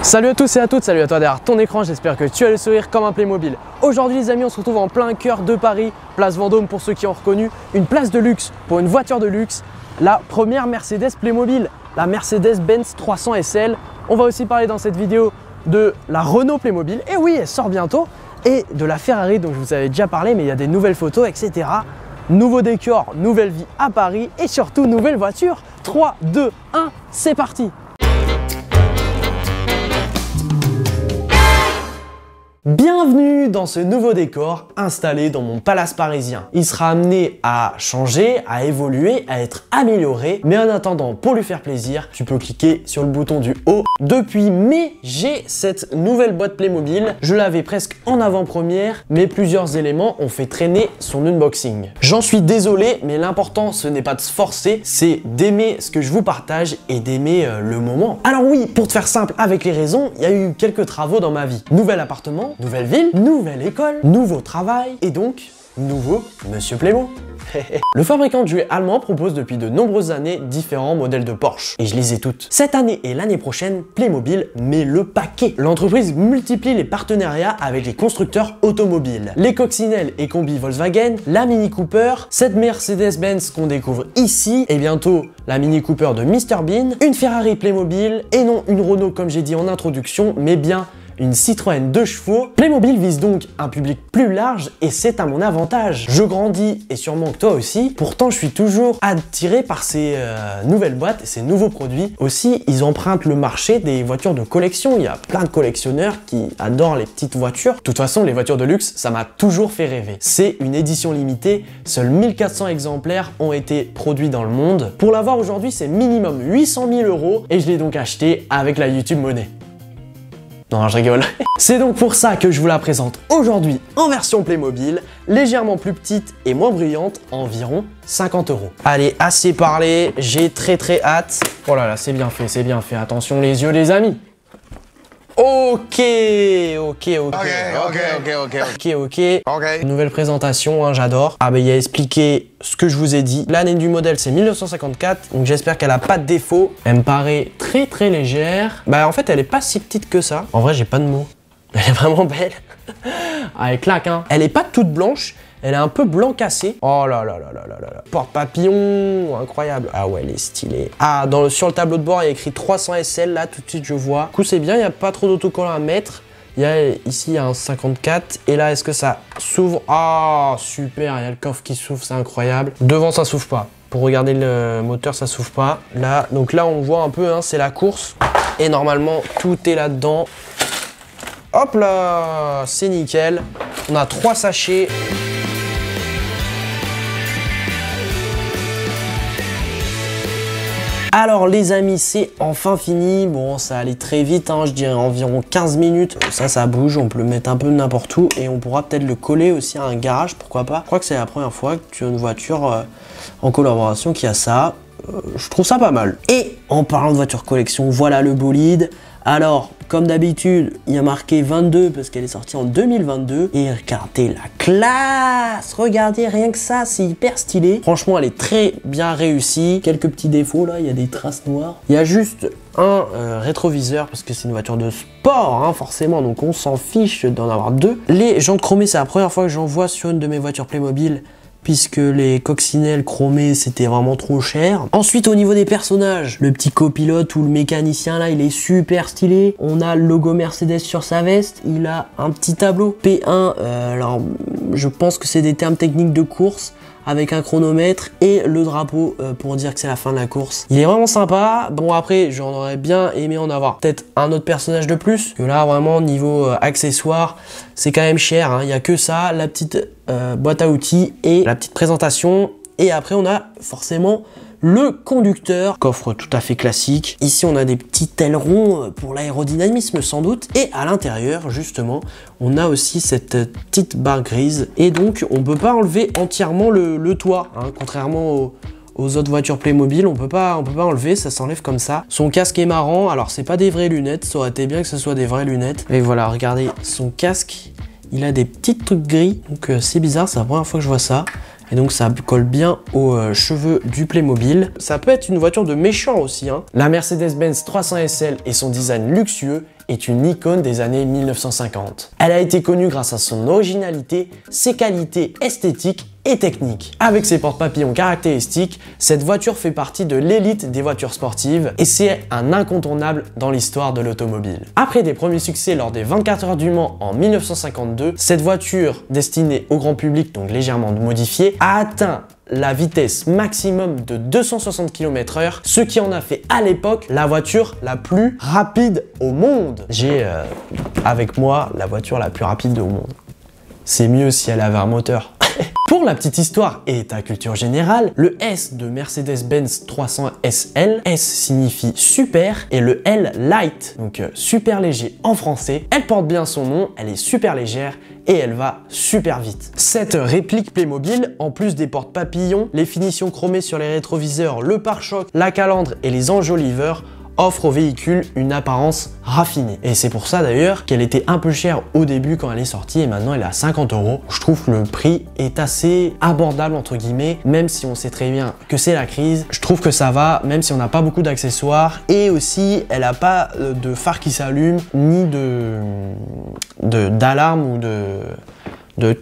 Salut à tous et à toutes, salut à toi derrière ton écran, j'espère que tu as le sourire comme un Playmobil. Aujourd'hui les amis, on se retrouve en plein cœur de Paris, place Vendôme pour ceux qui ont reconnu, une place de luxe pour une voiture de luxe, la première Mercedes Playmobil, la Mercedes-Benz 300 SL. On va aussi parler dans cette vidéo de la Renault Playmobil, et oui, elle sort bientôt, et de la Ferrari dont je vous avais déjà parlé, mais il y a des nouvelles photos, etc. Nouveau décor, nouvelle vie à Paris et surtout nouvelle voiture. 3, 2, 1, c'est parti! Bienvenue dans ce nouveau décor installé dans mon palace parisien. Il sera amené à changer, à évoluer, à être amélioré. Mais en attendant, pour lui faire plaisir, tu peux cliquer sur le bouton du haut. Depuis mai, j'ai cette nouvelle boîte Playmobil. Je l'avais presque en avant-première, mais plusieurs éléments ont fait traîner son unboxing. J'en suis désolé, mais l'important ce n'est pas de se forcer, c'est d'aimer ce que je vous partage et d'aimer le moment. Alors oui, pour te faire simple avec les raisons, il y a eu quelques travaux dans ma vie. Nouvel appartement, nouvelle ville, nouvelle école, nouveau travail et donc nouveau Monsieur Playmo. Le fabricant de jouets allemand propose depuis de nombreuses années différents modèles de Porsche et je les ai toutes. Cette année et l'année prochaine, Playmobil met le paquet. L'entreprise multiplie les partenariats avec les constructeurs automobiles. Les coccinelles et combis Volkswagen, la Mini Cooper, cette Mercedes-Benz qu'on découvre ici et bientôt la Mini Cooper de Mr Bean, une Ferrari Playmobil et non une Renault comme j'ai dit en introduction, mais bien une Citroën 2 chevaux. Playmobil vise donc un public plus large et c'est à mon avantage. Je grandis et sûrement que toi aussi. Pourtant, je suis toujours attiré par ces nouvelles boîtes et ces nouveaux produits. Aussi, ils empruntent le marché des voitures de collection. Il y a plein de collectionneurs qui adorent les petites voitures. De toute façon, les voitures de luxe, ça m'a toujours fait rêver. C'est une édition limitée. Seuls 1400 exemplaires ont été produits dans le monde. Pour l'avoir aujourd'hui, c'est minimum 800 000 € et je l'ai donc acheté avec la YouTube Money. Non, je rigole. C'est donc pour ça que je vous la présente aujourd'hui en version Playmobil, légèrement plus petite et moins bruyante, environ 50 €. Allez, assez parlé, j'ai très hâte. Oh là là, c'est bien fait, attention les yeux les amis. Ok. Nouvelle présentation, hein, j'adore. Ah bah il a expliqué ce que je vous ai dit. L'année du modèle c'est 1954, donc j'espère qu'elle a pas de défaut. Elle me paraît très légère. Bah en fait elle est pas si petite que ça. En vrai j'ai pas de mots. Elle est vraiment belle. Ah elle claque hein. Elle est pas toute blanche. Elle est un peu blanc cassé. Oh là là. Porte-papillon, incroyable. Ah ouais, elle est stylée. Ah, sur le tableau de bord, il y a écrit 300 SL, là, tout de suite, je vois. Du coup, c'est bien, il n'y a pas trop d'autocollants à mettre. Ici, il y a un 54. Et là, est-ce que ça s'ouvre? Ah, super, il y a le coffre qui s'ouvre, c'est incroyable. Devant, ça s'ouvre pas. Pour regarder le moteur, ça s'ouvre pas. Là, donc là, on voit un peu, hein, c'est la course. Et normalement, tout est là-dedans. Hop là, c'est nickel. On a 3 sachets. Alors les amis, c'est enfin fini. Bon, ça allait très vite, hein, je dirais environ 15 minutes. Ça bouge, on peut le mettre un peu n'importe où et on pourra peut-être le coller aussi à un garage, pourquoi pas. Je crois que c'est la première fois que tu as une voiture en collaboration qui a ça. Je trouve ça pas mal. Et en parlant de voiture collection, voilà le bolide. Alors, comme d'habitude, il y a marqué 22 parce qu'elle est sortie en 2022. Et regardez la classe! Regardez rien que ça, c'est hyper stylé. Franchement, elle est très bien réussie. Quelques petits défauts là, il y a des traces noires. Il y a juste un rétroviseur parce que c'est une voiture de sport, hein, forcément. Donc on s'en fiche d'en avoir 2. Les jantes chromées, c'est la première fois que j'en vois sur une de mes voitures Playmobil, puisque les coccinelles chromées c'était vraiment trop cher. Ensuite au niveau des personnages, le petit copilote ou le mécanicien là il est super stylé. On a le logo Mercedes sur sa veste, il a un petit tableau P1, alors je pense que c'est des termes techniques de course, avec un chronomètre et le drapeau pour dire que c'est la fin de la course. Il est vraiment sympa. Bon après j'en aurais bien aimé en avoir peut-être un autre personnage de plus, que là vraiment niveau accessoires c'est quand même cher, hein. Il n'y a que ça, la petite boîte à outils et la petite présentation. Et après on a forcément le conducteur, coffre tout à fait classique. Ici on a des petits ailerons pour l'aérodynamisme sans doute. Et à l'intérieur justement on a aussi cette petite barre grise. Et donc on peut pas enlever entièrement le toit, hein, contrairement aux autres voitures Playmobil, on peut pas enlever, ça s'enlève comme ça. Son casque est marrant, alors c'est pas des vraies lunettes, ça aurait été bien que ce soit des vraies lunettes. Et voilà, regardez, son casque, il a des petits trucs gris, donc c'est bizarre, c'est la première fois que je vois ça. Et donc ça colle bien aux cheveux du Playmobil. Ça peut être une voiture de méchant aussi, hein. La Mercedes-Benz 300 SL et son design luxueux est une icône des années 1950. Elle a été connue grâce à son originalité, ses qualités esthétiques et techniques. Avec ses porte-papillons caractéristiques, cette voiture fait partie de l'élite des voitures sportives et c'est un incontournable dans l'histoire de l'automobile. Après des premiers succès lors des 24 heures du Mans en 1952, cette voiture destinée au grand public, donc légèrement modifiée, a atteint la vitesse maximum de 260 km/h, ce qui en a fait à l'époque la voiture la plus rapide au monde. J'ai avec moi la voiture la plus rapide au monde. C'est mieux si elle avait un moteur. Pour la petite histoire et ta culture générale, le S de Mercedes-Benz 300 SL, S signifie super et le L light, donc super léger en français. Elle porte bien son nom, elle est super légère et elle va super vite. Cette réplique Playmobil, en plus des porte-papillons, les finitions chromées sur les rétroviseurs, le pare-choc, la calandre et les enjoliveurs, offre au véhicule une apparence raffinée. Et c'est pour ça d'ailleurs qu'elle était un peu chère au début quand elle est sortie et maintenant elle est à 50 €. Je trouve que le prix est assez abordable entre guillemets, même si on sait très bien que c'est la crise. Je trouve que ça va, même si on n'a pas beaucoup d'accessoires et aussi elle n'a pas de phare qui s'allume ni d'alarme ou de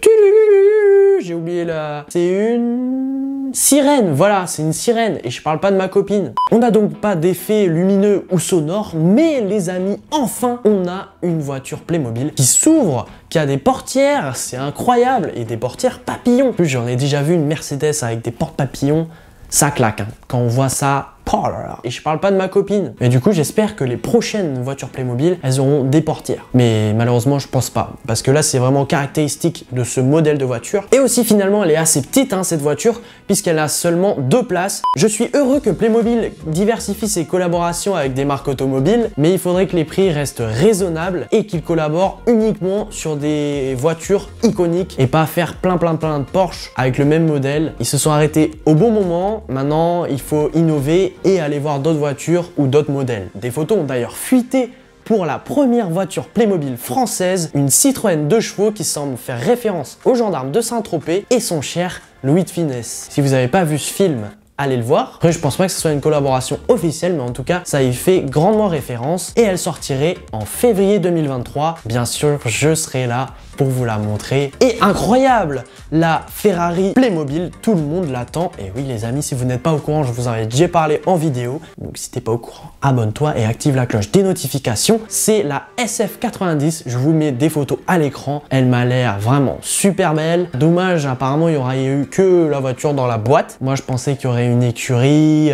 j'ai oublié la... C'est une sirène, voilà, c'est une sirène et je parle pas de ma copine. On n'a donc pas d'effet lumineux ou sonore, mais les amis, enfin, on a une voiture Playmobil qui s'ouvre, qui a des portières, c'est incroyable, et des portières papillons. En plus, j'en ai déjà vu une Mercedes avec des portes papillons, ça claque, hein. Quand on voit ça, oh là là. Et je parle pas de ma copine. Mais du coup, j'espère que les prochaines voitures Playmobil, elles auront des portières. Mais malheureusement, je pense pas. Parce que là, c'est vraiment caractéristique de ce modèle de voiture. Et aussi, finalement, elle est assez petite, hein, cette voiture, puisqu'elle a seulement 2 places. Je suis heureux que Playmobil diversifie ses collaborations avec des marques automobiles, mais il faudrait que les prix restent raisonnables et qu'ils collaborent uniquement sur des voitures iconiques et pas faire plein de Porsche avec le même modèle. Ils se sont arrêtés au bon moment. Maintenant, il faut innover et aller voir d'autres voitures ou d'autres modèles. Des photos ont d'ailleurs fuité pour la première voiture Playmobil française, une Citroën 2 chevaux qui semble faire référence aux gendarmes de Saint-Tropez et son cher Louis de Funès. Si vous n'avez pas vu ce film, allez le voir. Après, je pense pas que ce soit une collaboration officielle, mais en tout cas, ça y fait grandement référence et elle sortirait en février 2023. Bien sûr, je serai là pour vous la montrer. Et incroyable, la Ferrari Playmobil, tout le monde l'attend. Et oui les amis, si vous n'êtes pas au courant, je vous en ai déjà parlé en vidéo. Donc si t'es pas au courant, abonne-toi et active la cloche des notifications. C'est la SF90, je vous mets des photos à l'écran. Elle m'a l'air vraiment super belle. Dommage, apparemment il y aurait eu que la voiture dans la boîte. Moi je pensais qu'il y aurait une écurie,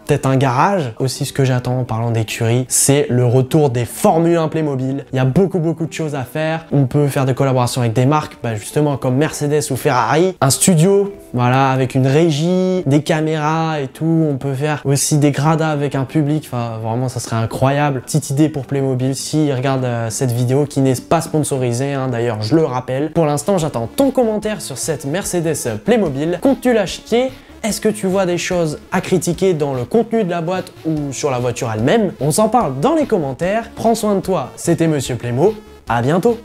peut-être un garage. Aussi ce que j'attends en parlant d'écurie, c'est le retour des Formule 1 Playmobil. Il y a beaucoup de choses à faire. On peut faire des collaborations avec des marques, justement comme Mercedes ou Ferrari, un studio, voilà, avec une régie, des caméras et tout. On peut faire aussi des gradas avec un public, enfin vraiment ça serait incroyable. Petite idée pour Playmobil, s'ils regardent cette vidéo qui n'est pas sponsorisée, hein, d'ailleurs je le rappelle. Pour l'instant j'attends ton commentaire sur cette Mercedes Playmobil. Comptes-tu l'acheter? Est-ce que tu vois des choses à critiquer dans le contenu de la boîte ou sur la voiture elle-même? On s'en parle dans les commentaires. Prends soin de toi, c'était Monsieur Playmo, à bientôt.